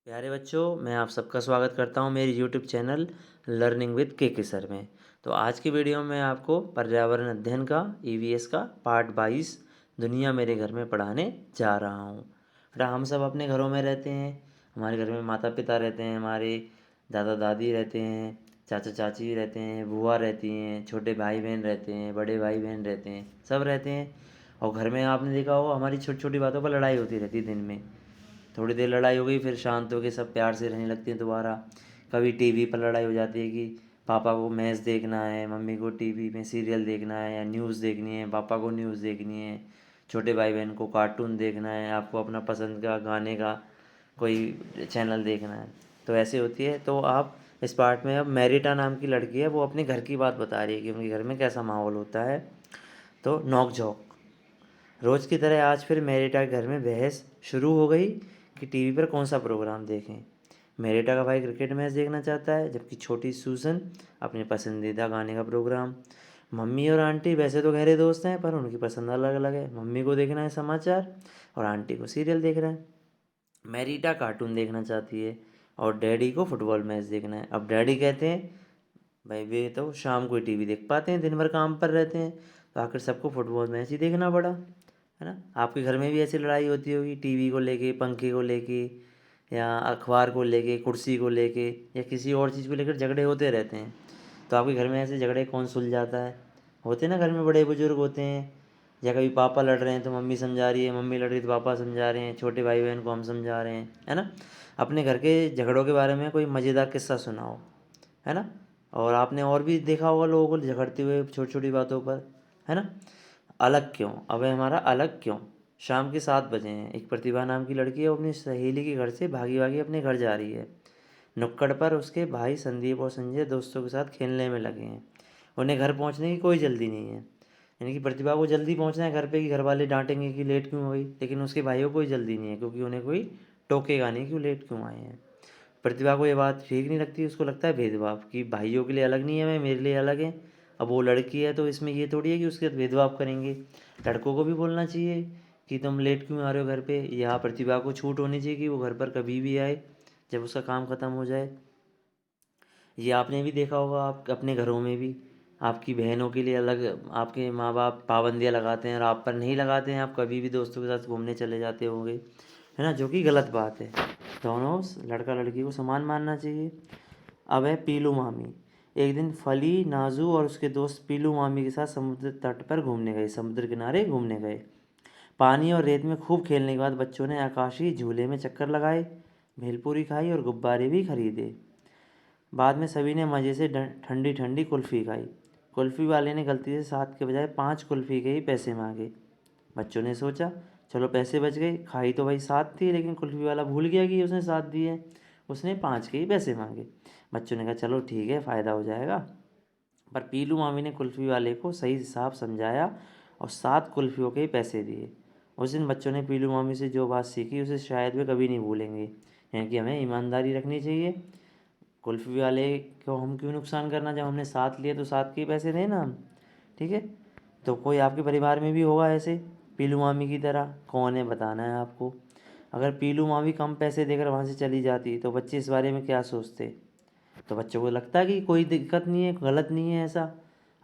प्यारे बच्चों, मैं आप सबका स्वागत करता हूँ मेरी यूट्यूब चैनल लर्निंग विद के सर में। तो आज की वीडियो में आपको पर्यावरण अध्ययन का ईवीएस का पार्ट 22 दुनिया मेरे घर में पढ़ाने जा रहा हूँ। बेटा, हम सब अपने घरों में रहते हैं। हमारे घर में माता पिता रहते हैं, हमारे दादा दादी रहते हैं, चाचा चाची रहते हैं, बुआ रहती हैं, छोटे भाई बहन रहते हैं, बड़े भाई बहन रहते हैं, सब रहते हैं। और घर में आपने देखा होगा हमारी छोटी छोटी बातों पर लड़ाई होती रहती है दिन में। थोड़ी देर लड़ाई हो गई, फिर शांत हो के सब प्यार से रहने लगते हैं दोबारा। कभी टीवी पर लड़ाई हो जाती है कि पापा को मैच देखना है, मम्मी को टीवी में सीरियल देखना है या न्यूज़ देखनी है, पापा को न्यूज़ देखनी है, छोटे भाई बहन को कार्टून देखना है, आपको अपना पसंद का गाने का कोई चैनल देखना है। तो ऐसे होती है। तो आप इस पार्ट में अब मैरिटा नाम की लड़की है, वो अपने घर की बात बता रही है कि उनके घर में कैसा माहौल होता है। तो नोक झोंक रोज़ की तरह आज फिर मेरिटा के घर में बहस शुरू हो गई कि टीवी पर कौन सा प्रोग्राम देखें। मेरिटा का भाई क्रिकेट मैच देखना चाहता है, जबकि छोटी सूजन अपने पसंदीदा गाने का प्रोग्राम। मम्मी और आंटी वैसे तो गहरे दोस्त हैं, पर उनकी पसंद अलग अलग है। मम्मी को देखना है समाचार और आंटी को सीरियल देखना है। मेरिटा कार्टून देखना चाहती है और डैडी को फुटबॉल मैच देखना है। अब डैडी कहते हैं भाई वे तो शाम को ही टीवी देख पाते हैं, दिन भर काम पर रहते हैं, तो आखिर सबको फुटबॉल मैच ही देखना पड़ा, है ना। आपके घर में भी ऐसी लड़ाई होती होगी टीवी को लेके, पंखे को लेके, या अखबार को लेके, कुर्सी को लेके, या किसी और चीज़ को लेकर झगड़े होते रहते हैं। तो आपके घर में ऐसे झगड़े कौन सुलझाता है? होते हैं ना, घर में बड़े बुजुर्ग होते हैं। या कभी पापा लड़ रहे हैं तो मम्मी समझा रही है, मम्मी लड़ रही है तो पापा समझा रहे हैं, छोटे भाई बहन को हम समझा रहे हैं, है ना। अपने घर के झगड़ों के बारे में कोई मज़ेदार किस्सा सुनाओ, है ना। और आपने और भी देखा होगा लोगों को झगड़ते हुए छोटी छोटी बातों पर, है ना। अलग क्यों, अब है हमारा अलग क्यों। शाम के 7 बजे हैं, एक प्रतिभा नाम की लड़की है, वो अपनी सहेली के घर से भागी भागी अपने घर जा रही है। नुक्कड़ पर उसके भाई संदीप और संजय दोस्तों के साथ खेलने में लगे हैं। उन्हें घर पहुंचने की कोई जल्दी नहीं है। यानी कि प्रतिभा को जल्दी पहुंचना है घर पे कि घर वाले डांटेंगे कि लेट क्यों हो गई, लेकिन उसके भाइयों को कोई जल्दी नहीं है, क्योंकि उन्हें कोई टोकेगा नहीं क्यों लेट क्यों आए हैं। प्रतिभा को ये बात ठीक नहीं लगती, उसको लगता है भेदभाव कि भाइयों के लिए अलग नहीं है, मैं मेरे लिए अलग है। अब वो लड़की है तो इसमें ये थोड़ी है कि उसके साथ भेदभाव करेंगे। लड़कों को भी बोलना चाहिए कि तुम लेट क्यों आ रहे हो घर पे, या प्रतिभा को छूट होनी चाहिए कि वो घर पर कभी भी आए जब उसका काम ख़त्म हो जाए। ये आपने भी देखा होगा, आप अपने घरों में भी आपकी बहनों के लिए अलग आपके माँ बाप पाबंदियाँ लगाते हैं और आप पर नहीं लगाते हैं। आप कभी भी दोस्तों के साथ घूमने चले जाते होंगे, है ना, जो कि गलत बात है। दोनों लड़का लड़की को समान मानना चाहिए। अब है पीलू मामी। एक दिन फली, नाजू और उसके दोस्त पीलू मामी के साथ समुद्र तट पर घूमने गए, समुद्र किनारे घूमने गए। पानी और रेत में खूब खेलने के बाद बच्चों ने आकाशीय झूले में चक्कर लगाए, भेलपूरी खाई और गुब्बारे भी खरीदे। बाद में सभी ने मज़े से ठंडी ठंडी कुल्फ़ी खाई। कुल्फ़ी वाले ने गलती से 7 के बजाय 5 कुल्फ़ी के ही पैसे मांगे। बच्चों ने सोचा चलो पैसे बच गए, खाई तो भाई 7 थी, लेकिन कुल्फ़ी वाला भूल गया कि उसने 7 दिए, उसने 5 के ही पैसे मांगे। बच्चों ने कहा चलो ठीक है, फ़ायदा हो जाएगा। पर पीलू मामी ने कुल्फ़ी वाले को सही हिसाब समझाया और 7 कुल्फ़ियों के ही पैसे दिए। उस दिन बच्चों ने पीलू मामी से जो बात सीखी उसे शायद वे कभी नहीं भूलेंगे, यानी कि हमें ईमानदारी रखनी चाहिए। कुल्फ़ी वाले को हम क्यों नुकसान करना, जब हमने 7 लिए तो 7 के ही पैसे देना हम, ठीक है। तो कोई आपके परिवार में भी होगा ऐसे पीलू मामी की तरह, कौन है बताना है आपको। अगर पीलू मामी कम पैसे देकर वहाँ से चली जाती तो बच्चे इस बारे में क्या सोचते? तो बच्चों को लगता है कि कोई दिक्कत नहीं है, गलत नहीं है ऐसा,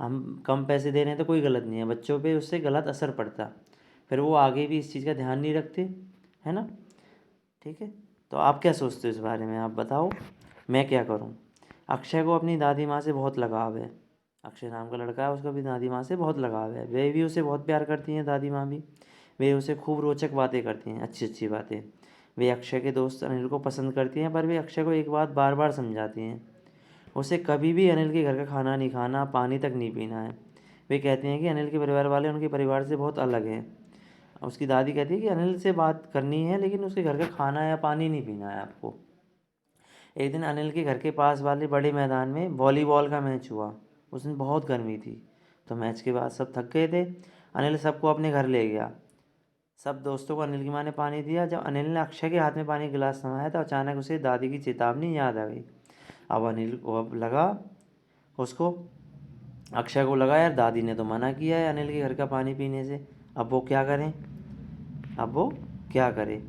हम कम पैसे दे रहे हैं तो कोई गलत नहीं है, बच्चों पे उससे गलत असर पड़ता, फिर वो आगे भी इस चीज़ का ध्यान नहीं रखते, है ना। ठीक है। तो आप क्या सोचते हो इस बारे में, आप बताओ, मैं क्या करूं। अक्षय को अपनी दादी माँ से बहुत लगाव है। अक्षय नाम का लड़का है, उसका भी दादी माँ से बहुत लगाव है। वे भी उसे बहुत प्यार करती हैं, दादी माँ भी। वे उसे खूब रोचक बातें करती हैं, अच्छी अच्छी बातें। वे अक्षय के दोस्त अनिल को पसंद करती हैं, पर वे अक्षय को एक बात बार बार समझाती हैं, उसे कभी भी अनिल के घर का खाना नहीं खाना, पानी तक नहीं पीना है। वे कहती हैं कि अनिल के परिवार वाले उनके परिवार से बहुत अलग हैं। उसकी दादी कहती है कि अनिल से बात करनी है, लेकिन उसके घर का खाना या पानी नहीं पीना है आपको। एक दिन अनिल के घर के पास वाले बड़े मैदान में वॉलीबॉल का मैच हुआ। उस दिन बहुत गर्मी थी, तो मैच के बाद सब थक गए थे। अनिल सबको अपने घर ले गया। सब दोस्तों को अनिल की माँ ने पानी दिया। जब अनिल ने अक्षय के हाथ में पानी का गिलास थमाया तो अचानक उसे दादी की चेतावनी याद आ गई। अब अनिल को अब लगा उसको अक्षय को लगा यार, दादी ने तो मना किया है अनिल के घर का पानी पीने से, अब वो क्या करें, अब वो क्या करे।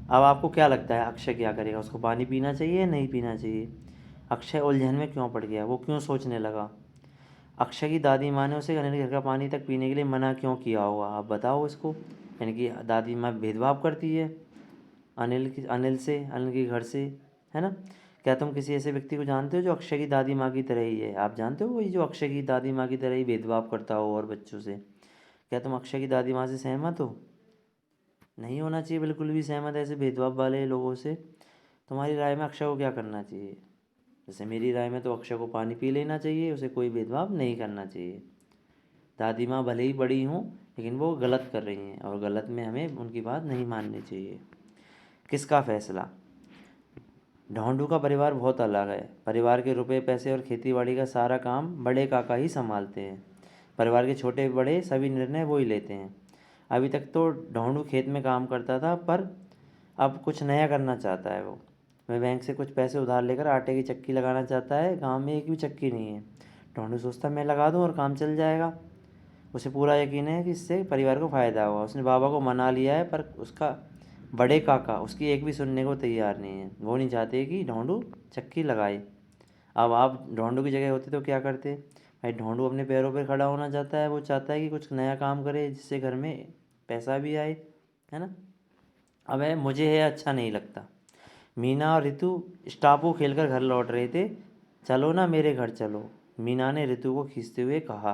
अब आपको क्या लगता है अक्षय क्या करेगा? उसको पानी पीना चाहिए या नहीं पीना चाहिए? अक्षय उलझन में क्यों पड़ गया? वो क्यों सोचने लगा? अक्षय की दादी माँ ने उसे अनिल के घर का पानी तक पीने के लिए मना क्यों किया होगा? आप बताओ इसको। यानी कि दादी माँ भेदभाव करती है अनिल के घर से, है ना? क्या तुम किसी ऐसे व्यक्ति को जानते हो जो अक्षय की दादी माँ की तरह ही है? आप जानते हो वही जो अक्षय की दादी माँ की तरह ही भेदभाव करता हो और बच्चों से? क्या तुम अक्षय की दादी माँ से सहमत हो? नहीं होना चाहिए बिल्कुल भी सहमत ऐसे भेदभाव वाले लोगों से। तुम्हारी राय में अक्षय को क्या करना चाहिए? जैसे मेरी राय में तो अक्षय को पानी पी लेना चाहिए, उसे कोई भेदभाव नहीं करना चाहिए। दादी माँ भले ही बड़ी हों, लेकिन वो गलत कर रही हैं और गलत में हमें उनकी बात नहीं माननी चाहिए। किसका फैसला? ढोंडू का परिवार बहुत अलग है। परिवार के रुपए पैसे और खेतीबाड़ी का सारा काम बड़े काका ही संभालते हैं। परिवार के छोटे बड़े सभी निर्णय वो ही लेते हैं। अभी तक तो ढोंडू खेत में काम करता था, पर अब कुछ नया करना चाहता है वो। वह बैंक से कुछ पैसे उधार लेकर आटे की चक्की लगाना चाहता है। गांव में एक भी चक्की नहीं है। ढोंडू सोचता मैं लगा दूं और काम चल जाएगा। उसे पूरा यकीन है कि इससे परिवार को फ़ायदा होगा। उसने बाबा को मना लिया है, पर उसका बड़े काका उसकी एक भी सुनने को तैयार नहीं है। वो नहीं चाहते कि ढोंडू चक्की लगाए। अब आप ढोंडू की जगह होते तो क्या करते? भाई ढोंडू अपने पैरों पर खड़ा होना चाहता है। वो चाहता है कि कुछ नया काम करे जिससे घर में पैसा भी आए, है ना? अब है मुझे है अच्छा नहीं लगता। मीना और ऋतु स्टापू खेलकर घर लौट रहे थे। चलो ना मेरे घर चलो, मीना ने ऋतु को खींचते हुए कहा।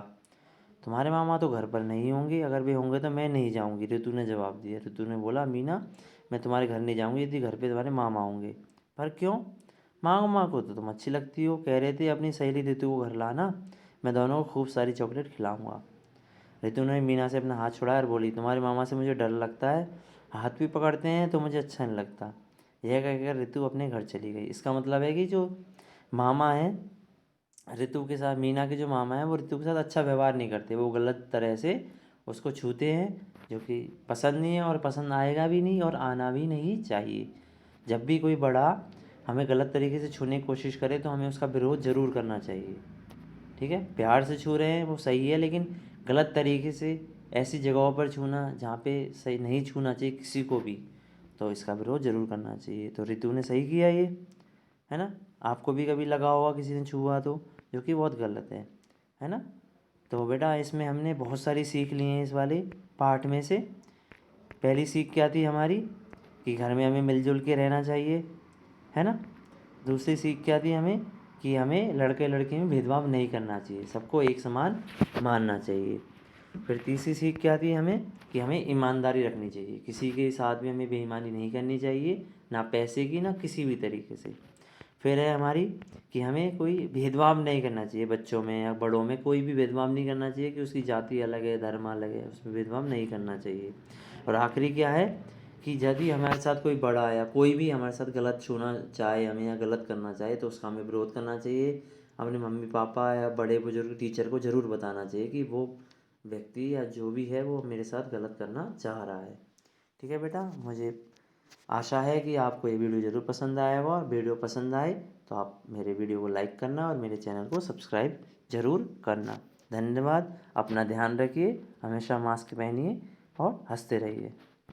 तुम्हारे मामा तो घर पर नहीं होंगे, अगर वे होंगे तो मैं नहीं जाऊंगी, ऋतु ने जवाब दिया। ऋतु ने बोला मीना, मैं तुम्हारे घर नहीं जाऊंगी यदि घर पे तुम्हारे मामा होंगे। पर क्यों? मामा को तो तुम अच्छी लगती हो, कह रहे थे अपनी सहेली ऋतु को घर लाना, मैं दोनों को खूब सारी चॉकलेट खिलाऊंगा। ऋतु ने मीना से अपना हाथ छुड़ाया और बोली, तुम्हारे मामा से मुझे डर लगता है, हाथ भी पकड़ते हैं तो मुझे अच्छा नहीं लगता। यह कहकर ऋतु अपने घर चली गई। इसका मतलब है कि जो मामा है ऋतु के साथ, मीना के जो मामा हैं वो ऋतु के साथ अच्छा व्यवहार नहीं करते। वो गलत तरह से उसको छूते हैं, जो कि पसंद नहीं है और पसंद आएगा भी नहीं और आना भी नहीं चाहिए। जब भी कोई बड़ा हमें गलत तरीके से छूने की कोशिश करे तो हमें उसका विरोध ज़रूर करना चाहिए। ठीक है, प्यार से छू रहे हैं वो सही है, लेकिन गलत तरीके से ऐसी जगहों पर छूना जहाँ पे सही नहीं छूना चाहिए किसी को भी, तो इसका विरोध ज़रूर करना चाहिए। तो ऋतु ने सही किया ये, है ना? आपको भी कभी लगा होगा किसी ने छुआ तो, जो कि बहुत गलत है ना? तो बेटा इसमें हमने बहुत सारी सीख ली हैं इस वाले पाठ में से। पहली सीख क्या थी हमारी? कि घर में हमें मिलजुल के रहना चाहिए, है ना? दूसरी सीख क्या थी हमें? कि हमें लड़के लड़की में भेदभाव नहीं करना चाहिए, सबको एक समान मानना चाहिए। फिर तीसरी सीख क्या थी हमें? कि हमें ईमानदारी रखनी चाहिए, किसी के साथ में हमें बेईमानी नहीं करनी चाहिए, ना पैसे की ना किसी भी तरीके से। फिर है हमारी कि हमें कोई भेदभाव नहीं करना चाहिए, बच्चों में या बड़ों में कोई भी भेदभाव नहीं करना चाहिए कि उसकी जाति अलग है, धर्म अलग है, उसमें भेदभाव नहीं करना चाहिए। और आखिरी क्या है? कि यदि हमारे साथ कोई बड़ा या कोई भी हमारे साथ गलत छूना चाहे हमें या गलत करना चाहे तो उसका हमें विरोध करना चाहिए। अपने मम्मी पापा या बड़े बुजुर्ग टीचर को ज़रूर बताना चाहिए कि वो व्यक्ति या जो भी है वो मेरे साथ गलत करना चाह रहा है। ठीक है बेटा, मुझे आशा है कि आपको ये वीडियो ज़रूर पसंद आया होगा। वीडियो पसंद आए तो आप मेरे वीडियो को लाइक करना और मेरे चैनल को सब्सक्राइब ज़रूर करना। धन्यवाद। अपना ध्यान रखिए, हमेशा मास्क पहनिए और हंसते रहिए।